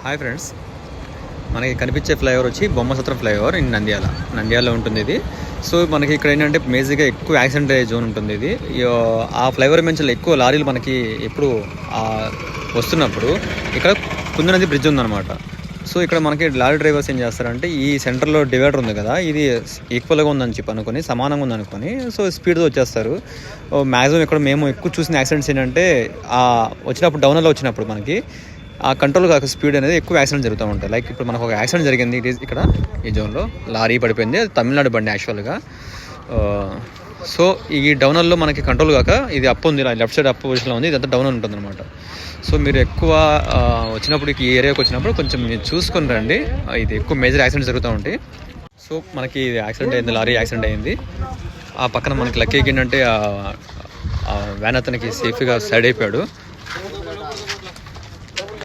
Hi friends, మనకి కనిపించే flyover వచ్చి బొమ్మసత్రం ఫ్లైఓవర్ ఇన్ నంద్యాలలో ఉంటుంది ఇది. సో మనకి ఇక్కడ ఏంటంటే మేజర్గా ఎక్కువ యాక్సిడెంట్ అయ్యే జోన్ ఉంటుంది ఇది. ఆ ఫ్లైఓవర్ నుంచి ఎక్కువ లారీలు మనకి ఎప్పుడు వస్తున్నప్పుడు ఇక్కడ కుందనది బ్రిడ్జ్ ఉందన్నమాట. సో ఇక్కడ మనకి లారీ డ్రైవర్స్ ఏం చేస్తారంటే ఈ సెంటర్లో డివైడర్ ఉంది కదా, ఇది ఈక్వల్గా ఉందని చెప్పి అనుకొని, సమానంగా ఉందనుకొని సో స్పీడ్తో వచ్చేస్తారు. మ్యాక్సిమం ఇక్కడ మేము ఎక్కువ చూసిన యాక్సిడెంట్స్ ఏంటంటే వచ్చినప్పుడు డౌన్లో వచ్చినప్పుడు మనకి ఆ కంట్రోల్ కాక స్పీడ్ అనేది ఎక్కువ యాక్సిడెంట్ జరుగుతూ ఉంటాయి. లైక్ ఇప్పుడు మనకు ఒక యాక్సిడెంట్ జరిగింది ఇక్కడ ఈ జోన్లో, లారీ పడిపోయింది, అది తమిళనాడు బండి యాక్చువల్గా. సో ఈ డౌనర్లో మనకి కంట్రోల్ కాక ఇది అప్ ఉంది, లెఫ్ట్ సైడ్ అప్ పొజిషన్లో ఉంది, ఇదంతా డౌన్ ఉంటుంది అనమాట. సో మీరు ఎక్కువ వచ్చినప్పుడు ఈ ఏరియాకి వచ్చినప్పుడు కొంచెం మీరు చూసుకొని రండి, ఇది ఎక్కువ మేజర్ యాక్సిడెంట్స్ జరుగుతూ ఉంటాయి. సో మనకి యాక్సిడెంట్ అయింది, లారీ యాక్సిడెంట్ అయింది. ఆ పక్కన మనకి లక్కీ ఏంటంటే వ్యాన్ అతనికి సేఫ్గా సైడ్ అయిపోయాడు.